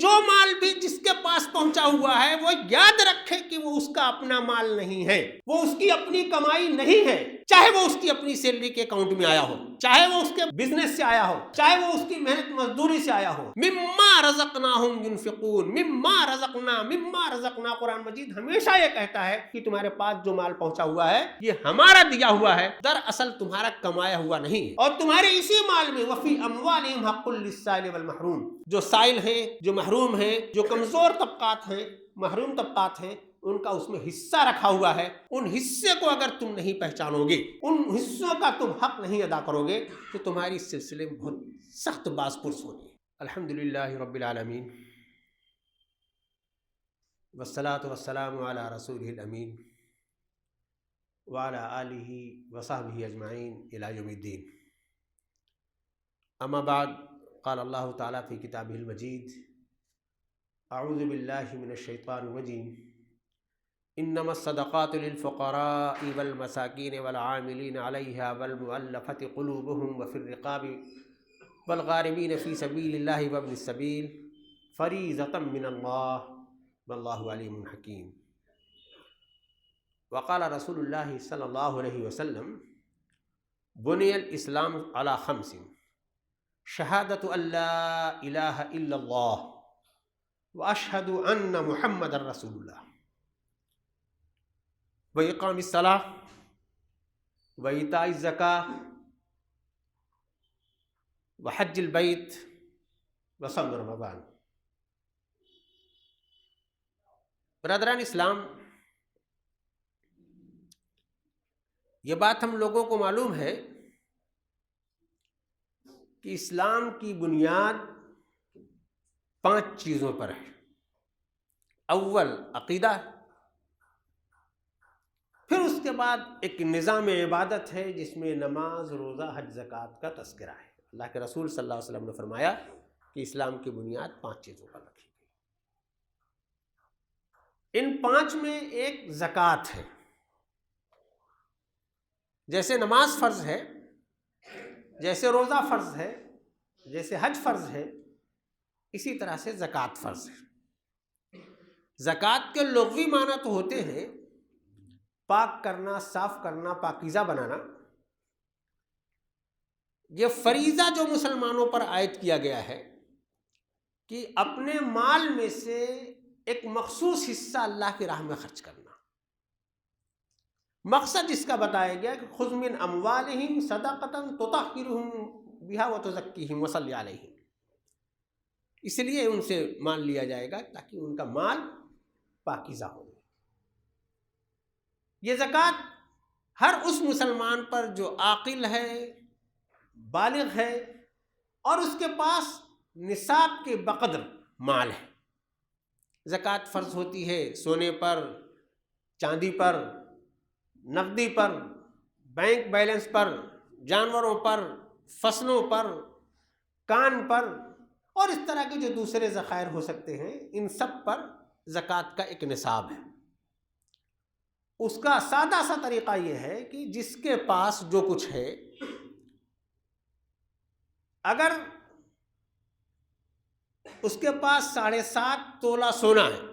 جو مال بھی جس کے پاس پہنچا ہوا ہے وہ یاد رکھے کہ وہ اس کا اپنا مال نہیں ہے، وہ اس کی اپنی کمائی نہیں ہے، چاہے وہ اس کی اپنی سیلری کے اکاؤنٹ میں آیا ہو، چاہے وہ اس کے بزنس سے آیا ہو، چاہے وہ اس کی محنت مزدوری سے آیا ہو۔ مما رزقناہم ینفقون، مما رزقنا قرآن مجید ہمیشہ یہ کہتا ہے کہ تمہارے پاس جو مال پہنچا ہوا ہے یہ ہمارا دیا ہوا ہے، دراصل تمہارا کمایا ہوا نہیں ہے، اور تمہارے اسی مال میں وفی اموالہم حق للسائل والمحروم، جو سائل ہیں، جو محروم ہیں، جو کمزور طبقات ہیں، محروم طبقات ہیں، ان کا اس میں حصہ رکھا ہوا ہے۔ ان حصے کو اگر تم نہیں پہچانو گے، ان حصوں کا تم حق نہیں ادا کرو گے تو تمہاری اس سلسلے میں بہت سخت باز پرس ہونی ہے۔ الحمدللہ رب العالمین والصلاة والسلام علی رسولہ الامین وعلی آلہ وصحبہ اجمعین الی یوم الدین۔ اما بعد، قال اللہ تعالیٰ فی کتابہ المجید، اعوذ باللہ من الشیطان الرجیم، انما الصدقات للفقراء والمساکین والعاملین علیہا والمؤلفۃ قلوبہم وفی الرقاب والغارمین فی سبیل اللہ وابن السبیل فریضۃ من اللہ واللہ علیم حکیم۔ وقال رسول اللہ صلی اللہ علیہ وسلم، بنی الاسلام علی خمس، شہادۃ ان لا الہ الا اللہ واشہد ان محمد رسول اللہ وإقام الصلاة وإیتاء الزکاة وحج البیت وصوم رمضان۔ برادران اسلام، یہ بات ہم لوگوں کو معلوم ہے کہ اسلام کی بنیاد 5 چیزوں پر ہے۔ اول عقیدہ، پھر اس کے بعد ایک نظام عبادت ہے جس میں نماز، روزہ، حج، زکوٰۃ کا تذکرہ ہے۔ اللہ کے رسول صلی اللہ علیہ وسلم نے فرمایا کہ اسلام کی بنیاد 5 چیزوں پر رکھی گئی۔ ان 5 میں ایک زکوٰۃ ہے۔ جیسے نماز فرض ہے، جیسے روزہ فرض ہے، جیسے حج فرض ہے، اسی طرح سے زکوٰۃ فرض ہے۔ زکوٰۃ کے لغوی معنی تو ہوتے ہیں پاک کرنا، صاف کرنا، پاکیزہ بنانا۔ یہ فریضہ جو مسلمانوں پر عائد کیا گیا ہے کہ اپنے مال میں سے ایک مخصوص حصہ اللہ کی راہ میں خرچ کرنا۔ مقصد اس کا بتایا گیا کہ خذ من اموالہم صدقۃ تطہرہم بہا وتزکیہم وصلی علیہم، اس لیے ان سے مال لیا جائے گا تاکہ ان کا مال پاکیزہ ہو۔ یہ زکوٰۃ ہر اس مسلمان پر جو عاقل ہے، بالغ ہے، اور اس کے پاس نصاب کے بقدر مال ہے۔ زکوٰۃ فرض ہوتی ہے سونے پر، چاندی پر، نقدی پر، بینک بیلنس پر، جانوروں پر، فصلوں پر، کان پر، اور اس طرح کے جو دوسرے ذخائر ہو سکتے ہیں، ان سب پر زکوٰۃ کا ایک نصاب ہے۔ اس کا سادہ سا طریقہ یہ ہے کہ جس کے پاس جو کچھ ہے، اگر اس کے پاس 7.5 تولہ سونا ہے،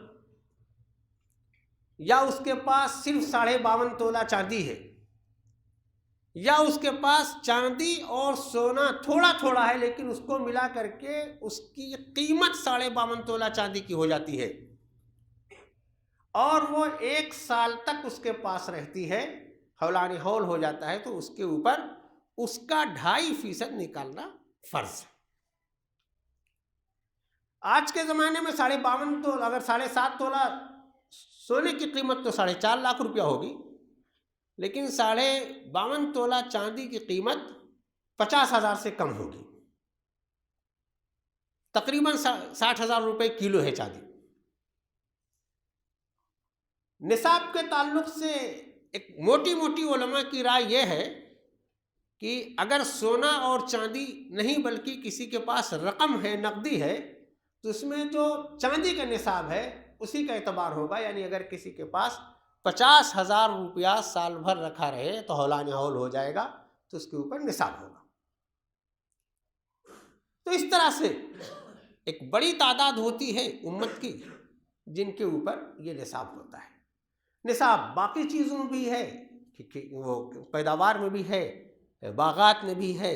یا اس کے پاس صرف 52.5 تولہ چاندی ہے، یا اس کے پاس چاندی اور سونا تھوڑا تھوڑا ہے لیکن اس کو ملا کر کے اس کی قیمت 52.5 تولہ چاندی کی ہو جاتی ہے، اور وہ 1 سال تک اس کے پاس رہتی ہے، حولان حول ہو جاتا ہے، تو اس کے اوپر اس کا 2.5% نکالنا فرض ہے۔ آج کے زمانے میں 52.5 تولہ، اگر 7.5 تولہ سونے کی قیمت تو 4.5 لاکھ روپیہ ہوگی، لیکن 52.5 تولہ چاندی کی قیمت 50,000 سے کم ہوگی، تقریباً 60,000 روپے کلو ہے چاندی۔ نصاب کے تعلق سے ایک موٹی موٹی علماء کی رائے یہ ہے کہ اگر سونا اور چاندی نہیں بلکہ کسی کے پاس رقم ہے، نقدی ہے، تو اس میں جو چاندی کا نصاب ہے اسی کا اعتبار ہوگا۔ یعنی اگر کسی کے پاس 50,000 روپیہ سال بھر رکھا رہے تو حولان حول ہو جائے گا، تو اس کے اوپر نصاب ہوگا۔ تو اس طرح سے ایک بڑی تعداد ہوتی ہے امت کی جن کے اوپر یہ نصاب ہوتا ہے۔ نصاب باقی چیزوں میں بھی ہے، وہ پیداوار میں بھی ہے، باغات میں بھی ہے،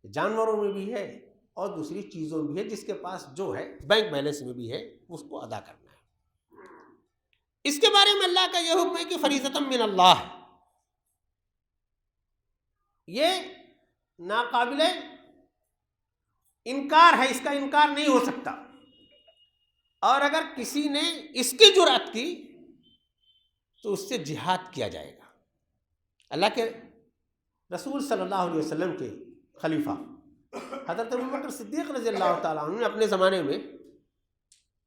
جانوروں میں بھی ہے، اور دوسری چیزوں میں بھی ہے، جس کے پاس جو ہے بینک بیلنس میں بھی ہے، اس کو ادا کرنا ہے۔ اس کے بارے میں اللہ کا یہ حکم ہے کہ فریضۃ من اللہ ہے، یہ ناقابل انکار ہے، اس کا انکار نہیں ہو سکتا، اور اگر کسی نے اس کی جرأت کی تو اس سے جہاد کیا جائے گا۔ اللہ کے رسول صلی اللہ علیہ وسلم کے خلیفہ حضرت ابوبکر صدیق رضی اللہ تعالیٰ عنہ نے اپنے زمانے میں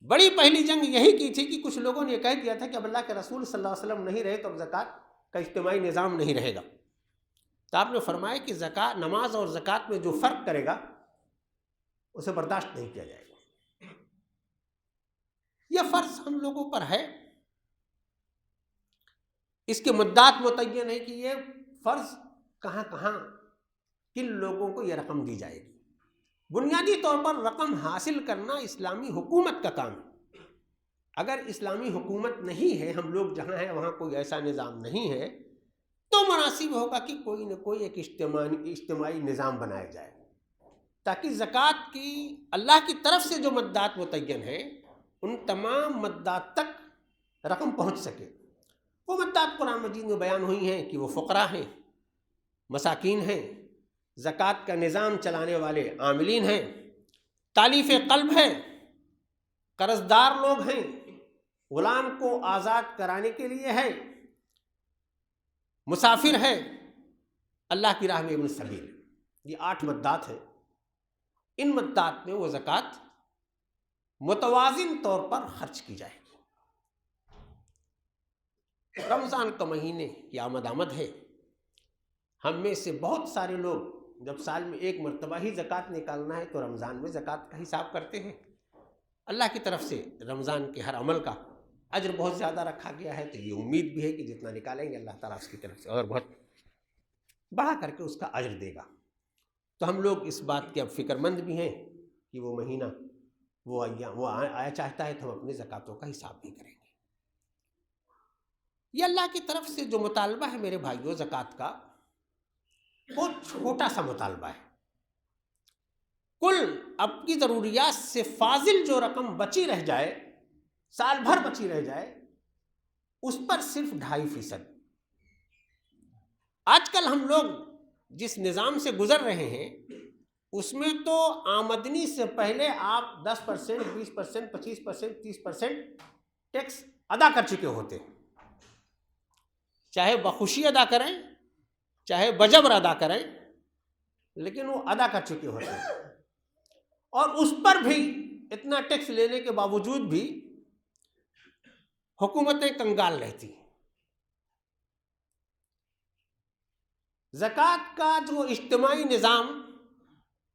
بڑی پہلی جنگ یہی کی تھی کہ کچھ لوگوں نے یہ کہہ دیا تھا کہ اب اللہ کے رسول صلی اللہ علیہ وسلم نہیں رہے تو اب زکوٰۃ کا اجتماعی نظام نہیں رہے گا، تو آپ نے فرمایا کہ زکوٰۃ، نماز اور زکوٰۃ میں جو فرق کرے گا اسے برداشت نہیں کیا جائے گا۔ یہ فرض ہم لوگوں پر ہے، اس کے مدات متعین ہے کہ یہ فرض کہاں کہاں کن لوگوں کو یہ رقم دی جائے گی۔ بنیادی طور پر رقم حاصل کرنا اسلامی حکومت کا کام ہے۔ اگر اسلامی حکومت نہیں ہے، ہم لوگ جہاں ہیں وہاں کوئی ایسا نظام نہیں ہے، تو مناسب ہوگا کہ کوئی نہ کوئی ایک اجتماعی نظام بنایا جائے تاکہ زکوٰۃ کی اللہ کی طرف سے جو مدات متعین ہیں ان تمام مدات تک رقم پہنچ سکے۔ وہ مدات قرآن مجید میں بیان ہوئی ہیں کہ وہ فقراء ہیں، مساکین ہیں، زکوٰۃ کا نظام چلانے والے عاملین ہیں، تالیف قلب ہیں، قرض دار لوگ ہیں، غلام کو آزاد کرانے کے لیے ہے، مسافر ہے، اللہ کی راہ میں ابن السبیل۔ یہ 8 مدات ہیں۔ ان مدات میں وہ زکوٰۃ متوازن طور پر خرچ کی جائے گی۔ رمضان کا مہینے کی آمد ہے، ہم میں سے بہت سارے لوگ جب سال میں ایک مرتبہ ہی زکوٰۃ نکالنا ہے تو رمضان میں زکوٰۃ کا حساب کرتے ہیں۔ اللہ کی طرف سے رمضان کے ہر عمل کا اجر بہت زیادہ رکھا گیا ہے، تو یہ امید بھی ہے کہ جتنا نکالیں گے اللہ تعالیٰ اس کی طرف سے اور بہت بڑھا کر کے اس کا اجر دے گا۔ تو ہم لوگ اس بات کے اب فکر مند بھی ہیں کہ وہ مہینہ وہ آیا چاہتا ہے تو ہم اپنے زکوٰۃوں کا حساب بھی کریں گے۔ یہ اللہ کی طرف سے جو مطالبہ ہے میرے بھائیوں زکوٰۃ کا، بہت چھوٹا سا مطالبہ ہے۔ کل اپنی ضروریات سے فاضل جو رقم بچی رہ جائے، سال بھر بچی رہ جائے، اس پر صرف 2.5%۔ آج کل ہم لوگ جس نظام سے گزر رہے ہیں اس میں تو آمدنی سے پہلے آپ 10%، 20%، 25%، 30% ٹیکس ادا کر چکے ہوتے ہیں، چاہے بخوشی ادا کریں چاہے بجبر ادا کریں، لیکن وہ ادا کر چکے ہوتے ہیں، اور اس پر بھی اتنا ٹیکس لینے کے باوجود بھی حکومتیں کنگال رہتی ہیں۔ زکوٰۃ کا جو اجتماعی نظام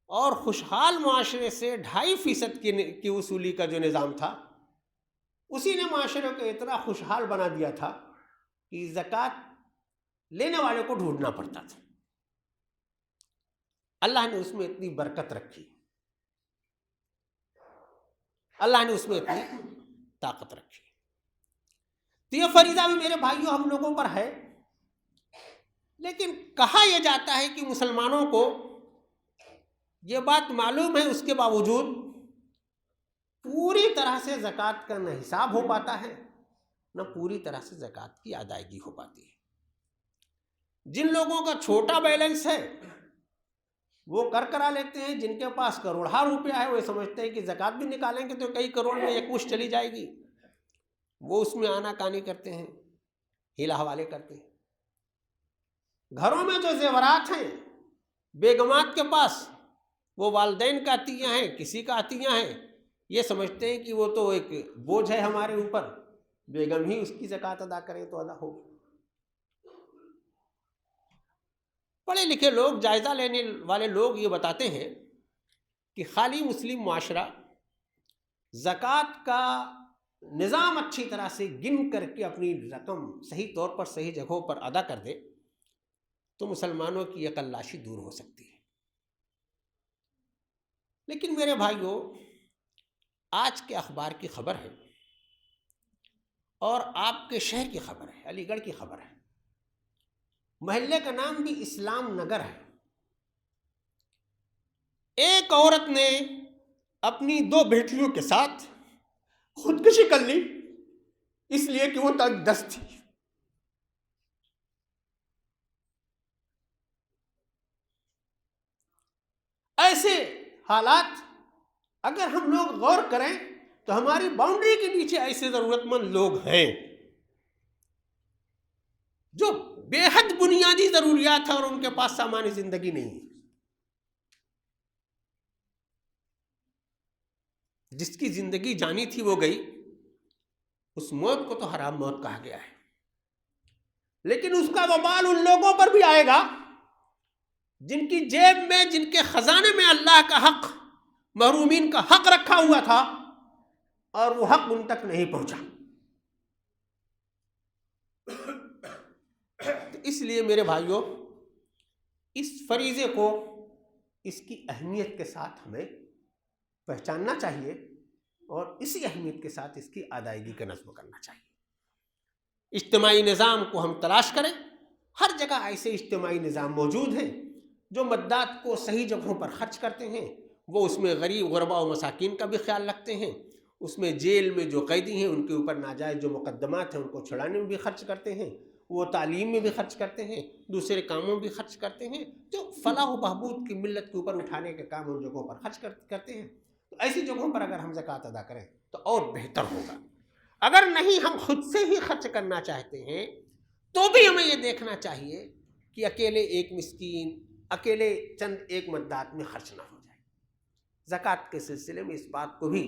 اور خوشحال معاشرے سے 2.5% کی وصولی کا جو نظام تھا، اسی نے معاشرے کو اتنا خوشحال بنا دیا تھا کہ زکوٰۃ لینے والے کو ڈھونڈنا پڑتا تھا۔ اللہ نے اس میں اتنی برکت رکھی، اللہ نے اس میں اتنی طاقت رکھی۔ تو یہ فریضہ بھی میرے بھائیوں ہم لوگوں پر ہے، لیکن کہا یہ جاتا ہے کہ مسلمانوں کو یہ بات معلوم ہے، اس کے باوجود پوری طرح سے زکوٰۃ کا نہ حساب ہو پاتا ہے نہ پوری طرح سے زکوٰۃ کی ادائیگی ہو پاتی ہے۔ جن لوگوں کا چھوٹا بیلنس ہے وہ کرا لیتے ہیں، جن کے پاس کروڑہ روپیہ ہے وہ سمجھتے ہیں کہ زکوٰۃ بھی نکالیں گے تو کئی کروڑ میں ایک مشت چلی جائے گی، وہ اس میں آنا کانی کرتے ہیں، ہیلا حوالے کرتے ہیں۔ گھروں میں جو زیورات ہیں بیگمات کے پاس، وہ والدین کا عطیہ ہیں، کسی کا عطیہ ہیں، یہ سمجھتے ہیں کہ وہ تو ایک بوجھ ہے ہمارے اوپر، بیگم ہی اس کی زکوٰۃ ادا کریں تو ادا ہوگی۔ پڑھے لکھے لوگ، جائزہ لینے والے لوگ یہ بتاتے ہیں کہ خالی مسلم معاشرہ زکوٰۃ کا نظام اچھی طرح سے گن کر کے اپنی رقم صحیح طور پر صحیح جگہوں پر ادا کر دے تو مسلمانوں کی عقل لاشی دور ہو سکتی ہے۔ لیکن میرے بھائیوں، آج کے اخبار کی خبر ہے اور آپ کے شہر کی خبر ہے، علی گڑھ کی خبر ہے. محلے کا نام بھی اسلام نگر ہے. ایک عورت نے اپنی 2 بیٹیوں کے ساتھ خودکشی کر لی اس لیے کہ وہ تنگ دست تھی. ایسے حالات اگر ہم لوگ غور کریں تو ہماری باؤنڈری کے نیچے ایسے ضرورت مند لوگ ہیں جو بے حد بنیادی ضروریات ہیں اور ان کے پاس سامان زندگی نہیں ہے. جس کی زندگی جانی تھی وہ گئی، اس موت کو تو حرام موت کہا گیا ہے، لیکن اس کا وبال ان لوگوں پر بھی آئے گا جن کی جیب میں، جن کے خزانے میں اللہ کا حق، محرومین کا حق رکھا ہوا تھا اور وہ حق ان تک نہیں پہنچا. تو اس لیے میرے بھائیوں، اس فریضے کو اس کی اہمیت کے ساتھ ہمیں پہچاننا چاہیے اور اسی اہمیت کے ساتھ اس کی ادائیگی کا نظم کرنا چاہیے. اجتماعی نظام کو ہم تلاش کریں. ہر جگہ ایسے اجتماعی نظام موجود ہیں جو مدات کو صحیح جگہوں پر خرچ کرتے ہیں. وہ اس میں غریب غربا و مساکین کا بھی خیال رکھتے ہیں. اس میں جیل میں جو قیدی ہیں ان کے اوپر ناجائز جو مقدمات ہیں ان کو چھڑانے میں بھی خرچ کرتے ہیں. وہ تعلیم میں بھی خرچ کرتے ہیں، دوسرے کاموں میں بھی خرچ کرتے ہیں. جو فلاح و بہبود کی ملت کے اوپر اٹھانے کے کام ان جگہوں پر خرچ کرتے ہیں. تو ایسی جگہوں پر اگر ہم زکوٰۃ ادا کریں تو اور بہتر ہوگا. اگر نہیں ہم خود سے ہی خرچ کرنا چاہتے ہیں تو بھی ہمیں یہ دیکھنا چاہیے کہ اکیلے ایک مسکین، اکیلے چند ایک مدات میں خرچ نہ ہو جائے. زکوٰۃ کے سلسلے میں اس بات کو بھی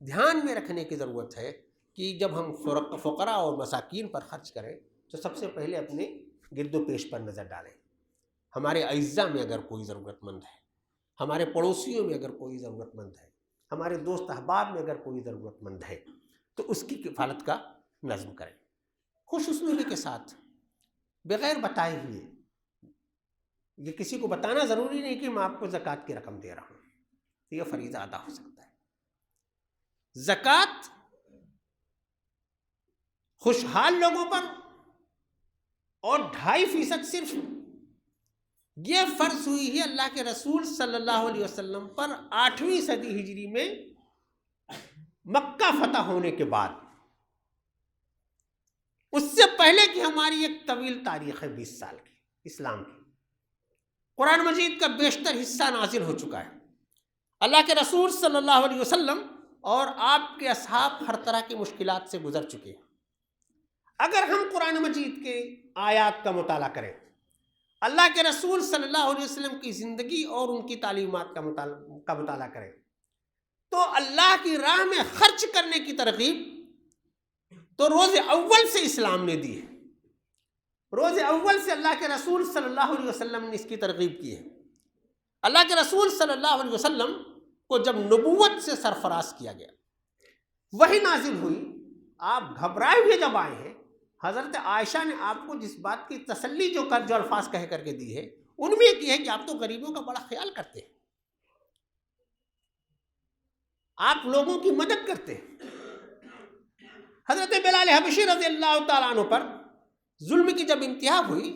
دھیان میں رکھنے کی ضرورت ہے کہ جب ہم فقراء اور مساکین پر خرچ کریں تو سب سے پہلے اپنے گرد و پیش پر نظر ڈالیں. ہمارے اعزاء میں اگر کوئی ضرورت مند ہے، ہمارے پڑوسیوں میں اگر کوئی ضرورت مند ہے، ہمارے دوست احباب میں اگر کوئی ضرورت مند ہے تو اس کی کفالت کا نظم کریں، خوش اسلوبی کے ساتھ، بغیر بتائے ہوئے. یہ کسی کو بتانا ضروری نہیں کہ میں آپ کو زکوٰۃ کی رقم دے رہا ہوں، یہ فریضہ ادا ہو سکتا ہے. زکوٰۃ خوشحال لوگوں پر اور 2.5% صرف یہ فرض ہوئی ہے اللہ کے رسول صلی اللہ علیہ وسلم پر 8ویں صدی ہجری میں مکہ فتح ہونے کے بعد. اس سے پہلے کی ہماری ایک طویل تاریخ ہے 20 سال کی اسلام کی. قرآن مجید کا بیشتر حصہ نازل ہو چکا ہے. اللہ کے رسول صلی اللہ علیہ وسلم اور آپ کے اصحاب ہر طرح کی مشکلات سے گزر چکے ہیں. اگر ہم قرآن مجید کے آیات کا مطالعہ کریں، اللہ کے رسول صلی اللہ علیہ وسلم کی زندگی اور ان کی تعلیمات کا مطالعہ کریں تو اللہ کی راہ میں خرچ کرنے کی ترغیب تو روز اول سے اسلام نے دی ہے. روز اول سے اللہ کے رسول صلی اللہ علیہ وسلم نے اس کی ترغیب کی ہے. اللہ کے رسول صلی اللہ علیہ وسلم کو جب نبوت سے سرفراز کیا گیا، وہی نازل ہوئی، آپ گھبرائے ہوئے جب آئے ہیں، حضرت عائشہ نے آپ کو جس بات کی تسلی جو الفاظ کہہ کر کے دی ہے ان میں یہ ہے کہ آپ تو غریبوں کا بڑا خیال کرتے ہیں، آپ لوگوں کی مدد کرتے ہیں. حضرت بلال حبشی رضی اللہ تعالیٰ عنہ پر ظلم کی جب انتہا ہوئی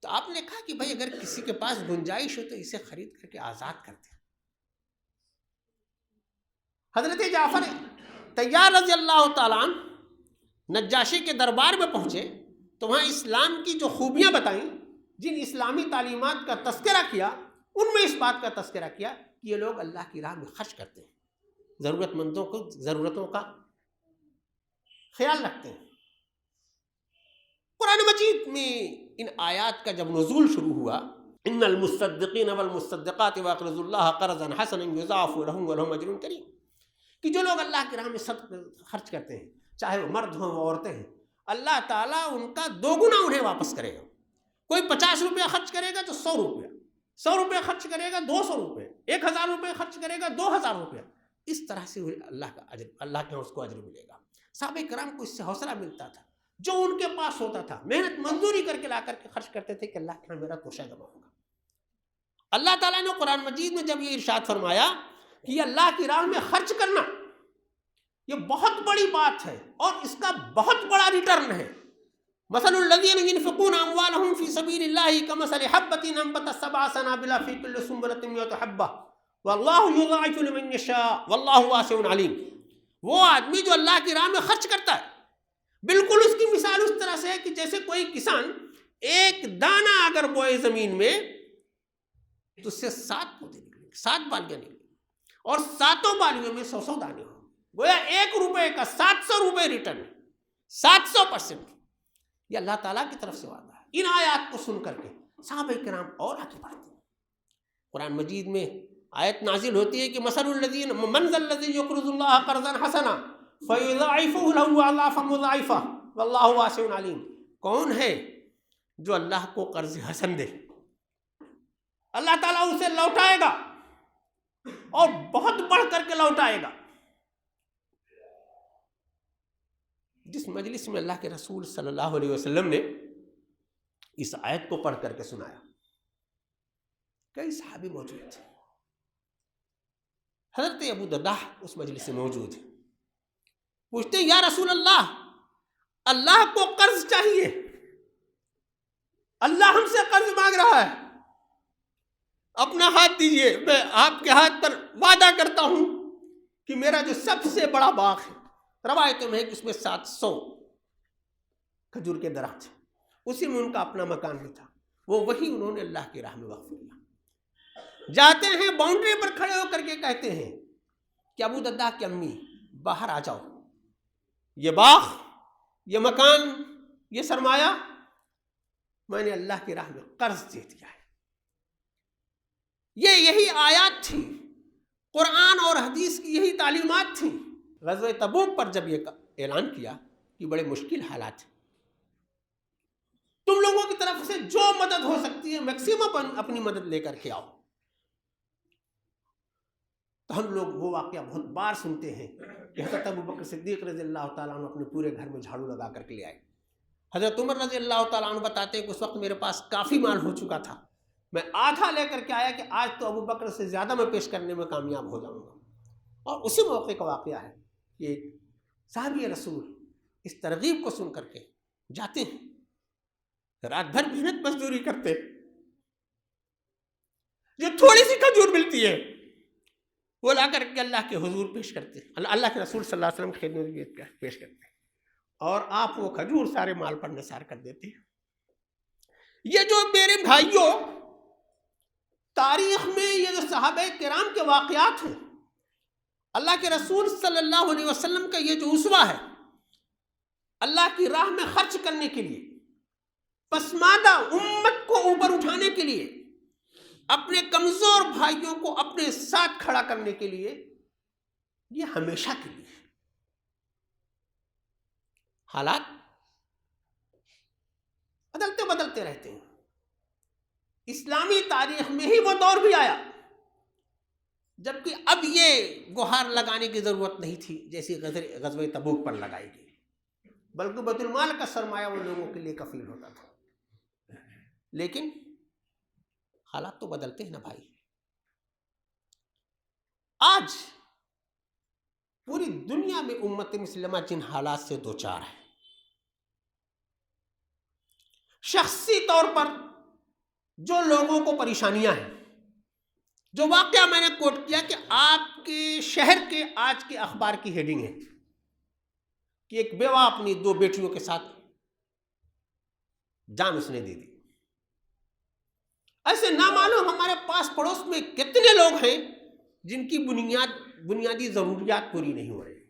تو آپ نے کہا کہ بھائی اگر کسی کے پاس گنجائش ہو تو اسے خرید کر کے آزاد کر دیں. حضرت جعفر طیار رضی اللہ تعالیٰ عنہ نجاشی کے دربار میں پہنچے تو وہاں اسلام کی جو خوبیاں بتائیں، جن اسلامی تعلیمات کا تذکرہ کیا، ان میں اس بات کا تذکرہ کیا کہ یہ لوگ اللہ کی راہ میں خرچ کرتے ہیں، ضرورت مندوں کو ضرورتوں کا خیال رکھتے ہیں. قرآن مجید میں ان آیات کا جب نزول شروع ہوا، ان المصدقین والمصدقات واقرضوا اللہ قرضا حسنا یضاعف لهم ولهم اجر کریم، کہ جو لوگ اللہ کی راہ میں خرچ کرتے ہیں، چاہے وہ مرد ہوں وہ عورتیں ہیں، اللہ تعالیٰ ان کا 2 گنا انہیں واپس کرے گا. کوئی 50 روپیہ خرچ کرے گا تو 100 روپیہ، 100 روپیہ خرچ کرے گا 200 روپیہ، 1000 روپیہ خرچ کرے گا 2000 روپیہ. اس طرح سے اللہ کا اجر، اللہ کے اس کو اجر ملے گا. صحابہ کرام کو اس سے حوصلہ ملتا تھا، جو ان کے پاس ہوتا تھا محنت مزدوری کر کے لا کر کے خرچ کرتے تھے کہ اللہ کے میرا توشہ جمع ہوگا. اللہ تعالیٰ نے قرآن مجید میں جب یہ ارشاد فرمایا کہ اللہ کی راہ میں خرچ کرنا یہ بہت بڑی بات ہے اور اس کا بہت بڑا ریٹرن ہے. مثل الذین ينفقون اموالهم فی سبیل اللہ کمثل حبۃ انبتت سبع سنابل فی کل سنبلۃ مئۃ حبۃ واللہ یضاعف لمن یشاء واللہ واسع علیم. وہ آدمی جو اللہ کی راہ میں خرچ کرتا ہے، بالکل اس کی مثال اس طرح سے ہے کہ جیسے کوئی کسان ایک دانہ اگر بوئے زمین میں تو اس سے 7 پودے نکلیں گے، 7 بالیاں نکلیں گی، اور 7 بالیوں میں 100 دانے ہوں. گویا 1 روپے کا 700 روپے ریٹرن، 700%. یہ اللہ تعالیٰ کی طرف سے وعدہ ہے. ان آیات کو سن کر کے صحابہ کرام اور آگے بڑھتے ہیں. قرآن مجید میں آیت نازل ہوتی ہے کہ مثل الذین من ذا الذی یقرض اللہ قرضا حسنا فیضاعفہ لہ اضعافا مضاعفہ واللہ واسع علیم. کون ہے جو اللہ کو قرض حسن دے، اللہ تعالیٰ اسے لوٹائے گا اور بہت بڑھ کر کے لوٹائے گا. جس مجلس میں اللہ کے رسول صلی اللہ علیہ وسلم نے اس آیت کو پڑھ کر کے سنایا، کئی صحابی موجود تھے. حضرت ابو درداء اس مجلس میں موجود ہیں. پوچھتے ہیں یا رسول اللہ، اللہ کو قرض چاہیے، اللہ ہم سے قرض مانگ رہا ہے، اپنا ہاتھ دیجئے، میں آپ کے ہاتھ پر وعدہ کرتا ہوں کہ میرا جو سب سے بڑا باغ ہے، روایتوں میں ہے کہ اس میں 700 کھجور کے درخت ہیں، اسی میں ان کا اپنا مکان بھی تھا، وہ وہی انہوں نے اللہ کی راہ میں وقف کیا. جاتے ہیں باؤنڈری پر کھڑے ہو کر کے کہتے ہیں کہ ابو درداء کی امی باہر آ جاؤ، یہ باغ، یہ مکان، یہ سرمایہ میں نے اللہ کی راہ میں قرض دے دیا ہے. یہی آیات تھی، قرآن اور حدیث کی یہی تعلیمات تھیں. غزوہ تبوک پر جب یہ اعلان کیا کہ بڑے مشکل حالات ہیں، تم لوگوں کی طرف سے جو مدد ہو سکتی ہے میکسیمم اپنی مدد لے کر کے آؤ. تو ہم لوگ وہ واقعہ بہت بار سنتے ہیں کہ حضرت ابوبکر صدیق رضی اللہ تعالیٰ عنہ اپنے پورے گھر میں جھاڑو لگا کر کے لے آئے. حضرت عمر رضی اللہ تعالیٰ عنہ بتاتے ہیں کہ اس وقت میرے پاس کافی مال ہو چکا تھا، میں آدھا لے کر کے آیا کہ آج تو ابوبکر سے زیادہ میں پیش کرنے میں کامیاب ہو جاؤں گا. اور اسی موقع کا واقعہ ہے کہ صحابی رسول اس ترغیب کو سن کر کے جاتے ہیں، رات بھر محنت مزدوری کرتے، جو تھوڑی سی کھجور ملتی ہے وہ لا کر کے اللہ کے حضور پیش کرتے، اللہ کے رسول صلی اللہ علیہ وسلم کے خدمت میں پیش کرتے، اور آپ وہ کھجور سارے مال پر نثار کر دیتے ہیں. یہ جو میرے بھائیوں تاریخ میں یہ جو صحابہ کرام کے واقعات ہیں، اللہ کے رسول صلی اللہ علیہ وسلم کا یہ جو اسوہ ہے، اللہ کی راہ میں خرچ کرنے کے لیے، پسماندہ امت کو اوپر اٹھانے کے لیے، اپنے کمزور بھائیوں کو اپنے ساتھ کھڑا کرنے کے لیے، یہ ہمیشہ کے لیے. حالات بدلتے رہتے ہیں. اسلامی تاریخ میں ہی وہ دور بھی آیا جبکہ اب یہ گہار لگانے کی ضرورت نہیں تھی جیسی غزوہ تبوک پر لگائی گئی، بلکہ بیت المال کا سرمایہ وہ لوگوں کے لیے کفیل ہوتا تھا. لیکن حالات تو بدلتے ہیں نا بھائی. آج پوری دنیا میں امت مسلمہ جن حالات سے دوچار ہے، شخصی طور پر جو لوگوں کو پریشانیاں ہیں، جو واقعہ میں نے کوٹ کیا کہ آپ کے شہر کے آج کے اخبار کی ہیڈنگ ہے کہ ایک بیوہ اپنی 2 بیٹیوں کے ساتھ جان اس نے دے دی. ایسے نہ معلوم ہمارے پاس پڑوس میں کتنے لوگ ہیں جن کی بنیادی ضروریات پوری نہیں ہو رہی،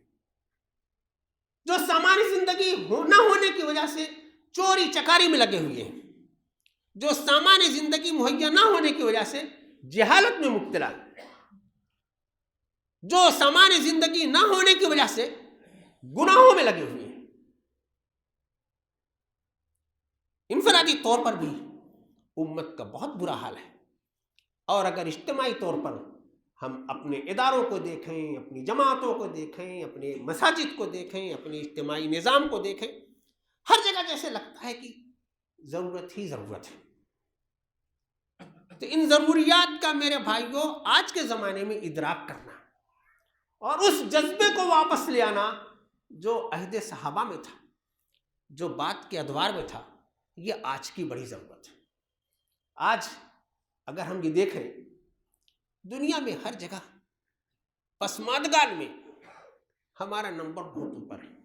جو سامان زندگی نہ ہونے کی وجہ سے چوری چکاری میں لگے ہوئے ہیں، جو سامان زندگی مہیا نہ ہونے کی وجہ سے جہالت میں مبتلا، جو سامان زندگی نہ ہونے کی وجہ سے گناہوں میں لگے ہوئے ہیں. انفرادی طور پر بھی امت کا بہت برا حال ہے، اور اگر اجتماعی طور پر ہم اپنے اداروں کو دیکھیں، اپنی جماعتوں کو دیکھیں، اپنے مساجد کو دیکھیں، اپنے اجتماعی نظام کو دیکھیں، ہر جگہ جیسے لگتا ہے کہ ضرورت ہی ضرورت ہے. تو ان ضروریات کا میرے بھائیوں آج کے زمانے میں ادراک کرنا، اور اس جذبے کو واپس لے آنا جو عہد صحابہ میں تھا، جو بات کے ادوار میں تھا، یہ آج کی بڑی ضرورت ہے۔ آج اگر ہم یہ دیکھیں دنیا میں ہر جگہ پسماندگان میں ہمارا نمبر بہت اوپر ہے۔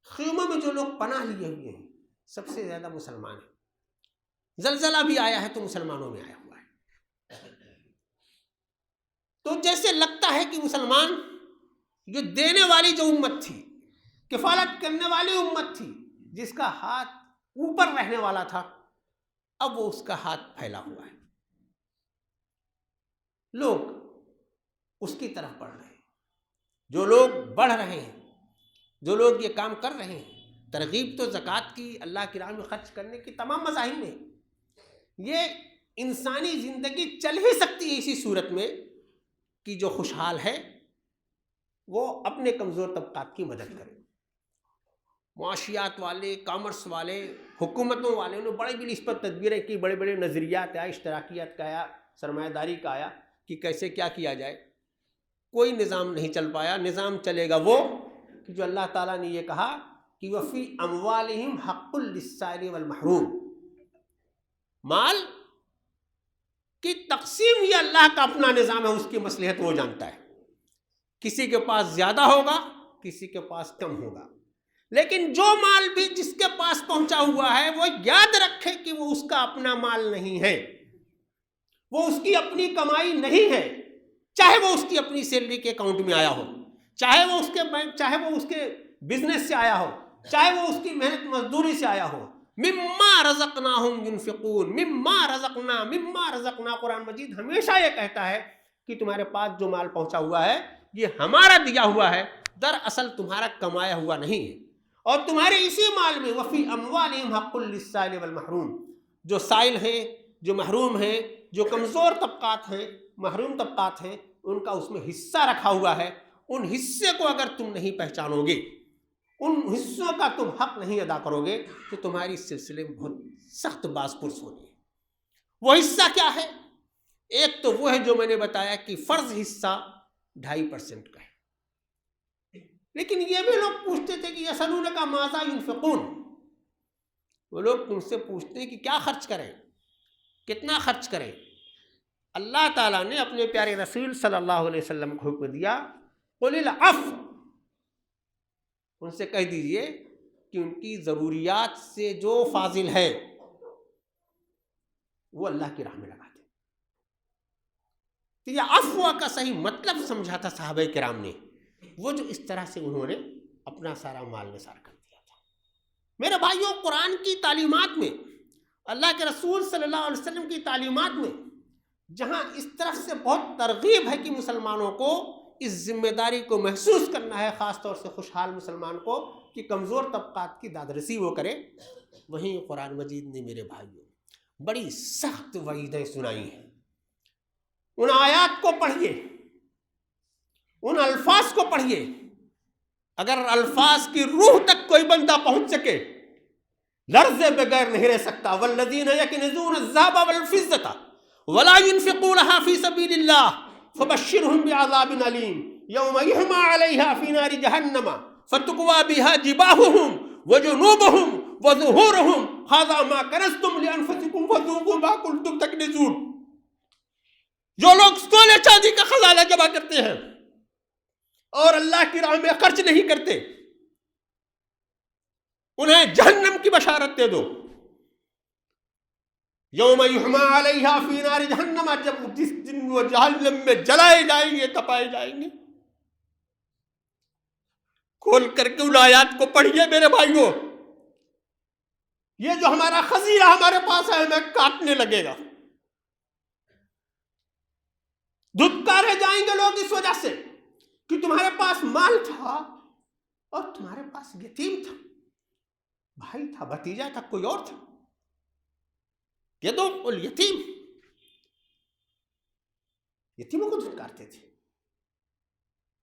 خیموں میں جو لوگ پناہ لیے ہوئے ہیں سب سے زیادہ مسلمان ہیں۔ زلزلہ بھی آیا ہے تو مسلمانوں میں آیا ہوا ہے۔ تو جیسے لگتا ہے کہ مسلمان جو دینے والی جو امت تھی، کفالت کرنے والی امت تھی، جس کا ہاتھ اوپر رہنے والا تھا، اب وہ اس کا ہاتھ پھیلا ہوا ہے۔ لوگ اس کی طرف بڑھ رہے ہیں، جو لوگ بڑھ رہے ہیں، جو لوگ یہ کام کر رہے ہیں۔ ترغیب تو زکوٰۃ کی، اللہ کی راہ میں خرچ کرنے کی تمام مذاہب میں۔ یہ انسانی زندگی چل ہی سکتی ہے اسی صورت میں کہ جو خوشحال ہے وہ اپنے کمزور طبقات کی مدد کرے۔ معاشیات والے، کامرس والے، حکومتوں والے نے بڑی بڑی اس پر تدبیریں کی، بڑے بڑے نظریات آیا، اشتراکیت کا آیا، سرمایہ داری کا آیا کہ کیسے کیا کیا جائے۔ کوئی نظام نہیں چل پایا۔ نظام چلے گا وہ کہ جو اللہ تعالیٰ نے یہ کہا کہ وفی اموالہم حق للسائل والمحروم، مال کی تقسیم یہ اللہ کا اپنا نظام ہے، اس کی مصلحت وہ جانتا ہے۔ کسی کے پاس زیادہ ہوگا، کسی کے پاس کم ہوگا، لیکن جو مال بھی جس کے پاس پہنچا ہوا ہے وہ یاد رکھے کہ وہ اس کا اپنا مال نہیں ہے، وہ اس کی اپنی کمائی نہیں ہے، چاہے وہ اس کی اپنی سیلری کے اکاؤنٹ میں آیا ہو، چاہے وہ اس کے بینک، چاہے وہ اس کے بزنس سے آیا ہو، چاہے وہ اس کی محنت مزدوری سے آیا ہو۔ مما رزقناہم ینفقون، مما رزقنا، قرآن مجید ہمیشہ یہ کہتا ہے کہ تمہارے پاس جو مال پہنچا ہوا ہے یہ ہمارا دیا ہوا ہے، دراصل تمہارا کمایا ہوا نہیں ہے۔ اور تمہارے اسی مال میں وفی اموالہم حق للسائل والمحروم، جو سائل ہیں، جو محروم ہیں، جو کمزور طبقات ہیں، محروم طبقات ہیں، ان کا اس میں حصہ رکھا ہوا ہے۔ ان حصے کو اگر تم نہیں پہچانو گے، ان حصوں کا تم حق نہیں ادا کرو گے تو تمہاری اس سلسلے میں بہت سخت باز پرس ہونی ہے۔ وہ حصہ کیا ہے؟ ایک تو وہ ہے جو میں نے بتایا کہ فرض حصہ 2.5% کا ہے۔ لیکن یہ بھی لوگ پوچھتے تھے کہ یسألونک ماذا ینفقون، وہ لوگ تم سے پوچھتے ہیں کہ کیا خرچ کریں، کتنا خرچ کریں۔ اللہ تعالیٰ نے اپنے پیارے رسول صلی اللہ علیہ وسلم کو حکم دیا، قل العفو، ان سے کہہ دیجئے کہ ان کی ضروریات سے جو فاضل ہے وہ اللہ کی راہ میں لگا دیں۔ تو یہ عفو کا صحیح مطلب سمجھا تھا صحابہ کرام نے، وہ جو اس طرح سے انہوں نے اپنا سارا مال نثار کر دیا تھا۔ میرے بھائیوں، قرآن کی تعلیمات میں، اللہ کے رسول صلی اللہ علیہ وسلم کی تعلیمات میں جہاں اس طرف سے بہت ترغیب ہے کہ مسلمانوں کو اس ذمہ داری کو محسوس کرنا ہے، خاص طور سے خوشحال مسلمان کو، کہ کمزور طبقات کی دادرسی وہ کرے، وہیں قرآن مجید نے میرے بھائیوں بڑی سخت وعیدیں سنائی ہیں۔ ان آیات کو پڑھیے، ان الفاظ کو پڑھیے، اگر الفاظ کی روح تک کوئی بندہ پہنچ سکے، لرزے بغیر نہیں رہ سکتا۔ والذین یکنزون الذهب والفضة ولا ينفقونها في سبيل الله فبشرهم بعذاب أليم يوم يحمى عليها في نار جهنم فتقوى بها جباههم وجنوبهم وظهورهم هذا ما كنزتم لأنفسكم فذوقوا ما كنتم تكنزون۔ جو لوگ سونے چاندی کا خزانہ جمع کرتے ہیں اور اللہ کی راہ میں خرچ نہیں کرتے، انہیں جہنم کی بشارت دے دو۔ یوم یحمى علیہا فی نار جہنم، جب جس دن وہ جہنم میں جلائے جائیں گے، تپائے جائیں گے۔ کھول کر کے ان آیات کو پڑھیے میرے بھائیوں، یہ جو ہمارا خزینہ ہمارے پاس ہے ہمیں کاٹنے لگے گا۔ دھتکارے جائیں گے لوگ اس وجہ سے کہ تمہارے پاس مال تھا اور تمہارے پاس یتیم تھا، بھائی تھا، بھتیجا تھا، کوئی اور تھا۔ یدعو الیتیم، یتیموں کو دھتکارتے تھے۔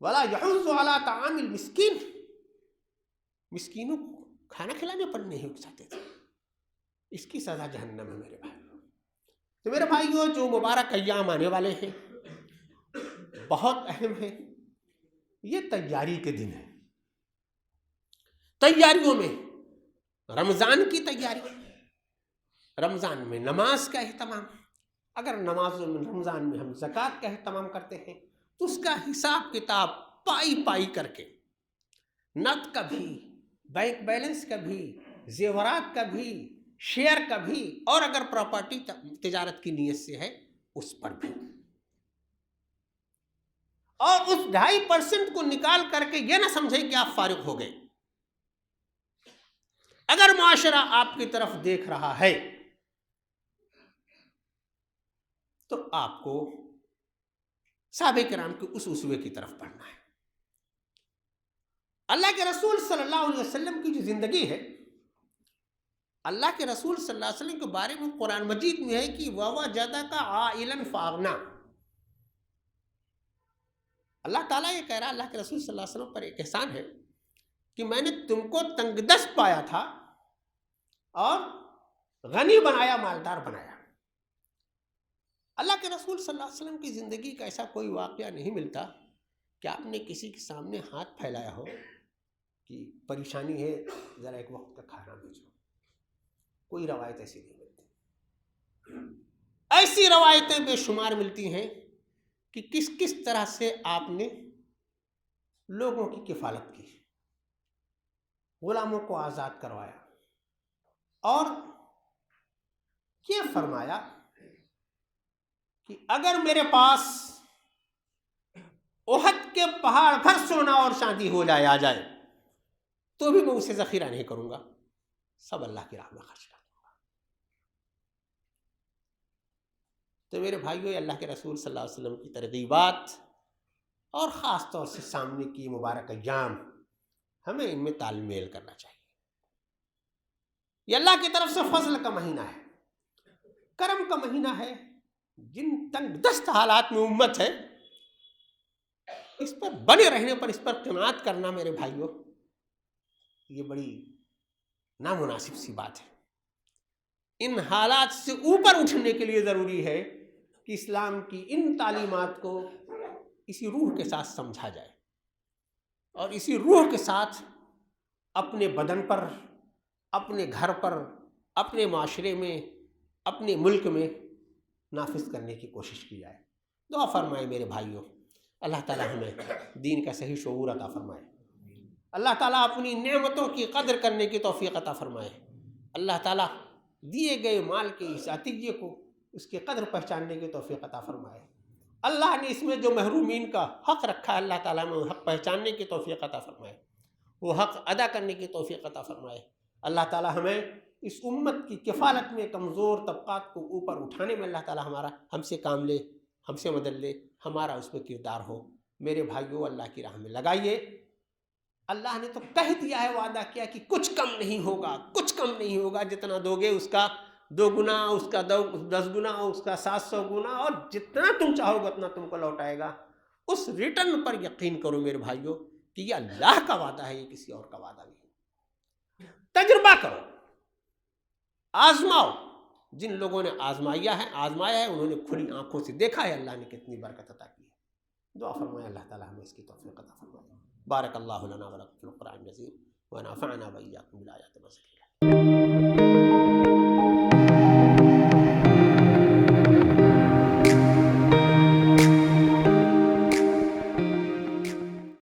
ولا یحض علی طعام المسکین، مسکینوں کو کھانا کھلانے پر نہیں اکساتے تھے۔ اس کی سزا جہنم ہے میرے بھائیوں۔ تو میرے بھائیوں، جو مبارک ایام آنے والے ہیں بہت اہم ہیں، یہ تیاری کے دن ہے. تیاریوں میں رمضان کی تیاری، رمضان میں نماز کا اہتمام. اگر نمازوں میں رمضان میں ہم زکوٰۃ کا اہتمام کرتے ہیں تو اس کا حساب کتاب پائی پائی کر کے، نقد کا بھی، بینک بیلنس کا بھی، زیورات کا بھی، شیئر کا بھی، اور اگر پراپرٹی تجارت کی نیت سے ہے اس پر بھی، اور اس 2.5% کو نکال کر کے یہ نہ سمجھیں کہ آپ فارغ ہو گئے. اگر معاشرہ آپ کی طرف دیکھ رہا ہے تو آپ کو صحابہ کرام کے اس اسوے کی طرف پڑھنا ہے. اللہ کے رسول صلی اللہ علیہ وسلم کی جو زندگی ہے، اللہ کے رسول صلی اللہ علیہ وسلم کے بارے میں قرآن مجید میں ہے کہ وَوَجَدَكَ عَائِلًا فَأَغْنَىٰ. اللہ تعالیٰ یہ کہہ رہا ہے، اللہ کے رسول صلی اللہ علیہ وسلم پر ایک احسان ہے کہ میں نے تم کو تنگ دست پایا تھا اور غنی بنایا، مالدار بنایا. اللہ کے رسول صلی اللہ علیہ وسلم کی زندگی کا ایسا کوئی واقعہ نہیں ملتا کہ آپ نے کسی کے سامنے ہاتھ پھیلایا ہو کہ پریشانی ہے ذرا ایک وقت کا کھانا بھیجو. کوئی روایت ایسی نہیں ملتی. ایسی روایتیں بے شمار ملتی ہیں کہ کس طرح سے آپ نے لوگوں کی کفالت کی، غلاموں کو آزاد کروایا، اور یہ فرمایا کہ اگر میرے پاس احد کے پہاڑ بھر سونا اور چاندی ہو جائے آ جائے تو بھی میں اسے ذخیرہ نہیں کروں گا، سب اللہ کی راہ میں خرچ کر دوں گا. تو میرے بھائیو، اللہ کے رسول صلی اللہ علیہ وسلم کی ترغیبات اور خاص طور سے سامنے کی مبارک ایام، ہمیں ان میں تال میل کرنا چاہیے. یہ اللہ کی طرف سے فضل کا مہینہ ہے، کرم کا مہینہ ہے. جن تنگ دست حالات میں امت ہے، اس پر بنے رہنے پر، اس پر قناعت کرنا میرے بھائیوں، یہ بڑی نامناسب سی بات ہے. ان حالات سے اوپر اٹھنے کے لیے ضروری ہے کہ اسلام کی ان تعلیمات کو اسی روح کے ساتھ سمجھا جائے، اور اسی روح کے ساتھ اپنے بدن پر، اپنے گھر پر، اپنے معاشرے میں، اپنے ملک میں نافذ کرنے کی کوشش کی جائے. دعا فرمائے میرے بھائیوں، اللہ تعالیٰ ہمیں دین کا صحیح شعور عطا فرمائے. اللہ تعالیٰ اپنی نعمتوں کی قدر کرنے کی توفیق عطا فرمائے. اللہ تعالیٰ دیے گئے مال کے اس عطیے کو، اس کی قدر پہچاننے کی توفیق عطا فرمائے. اللہ نے اس میں جو محرومین کا حق رکھا ہے، اللہ تعالیٰ میں وہ حق پہچاننے کی توفیق عطا فرمائے، وہ حق ادا کرنے کی توفیق عطا فرمائے. اللہ تعالیٰ ہمیں اس امت کی کفالت میں کمزور طبقات کو اوپر اٹھانے میں اللہ تعالیٰ ہم سے کام لے، ہم سے مدد لے، ہمارا اس میں کردار ہو. میرے بھائیوں، اللہ کی راہ میں لگائیے. اللہ نے تو کہہ دیا ہے، وعدہ کیا کہ کچھ کم نہیں ہوگا، کچھ کم نہیں ہوگا. جتنا دو گے اس کا 2 گنا، اس کا 10 گنا، اس کا 700 گنا، اور جتنا تم چاہو گے اتنا تم کو لوٹائے گا. اس ریٹرن پر یقین کرو میرے بھائیوں کہ یہ اللہ کا وعدہ ہے، یہ کسی اور کا وعدہ نہیں. تجربہ کرو، آزماؤ. جن لوگوں نے آزمایا ہے، انہوں نے کھلی آنکھوں سے دیکھا ہے اللہ نے کتنی برکت عطا کی ہے. دعا فرمائے اللہ تعالیٰ ہمیں اس کی توفیق عطا فرمائے. بارک اللہ لنا ولکم فی القرآن العظیم ونفعنا وإیاکم بالآیات والذکر الحکیم.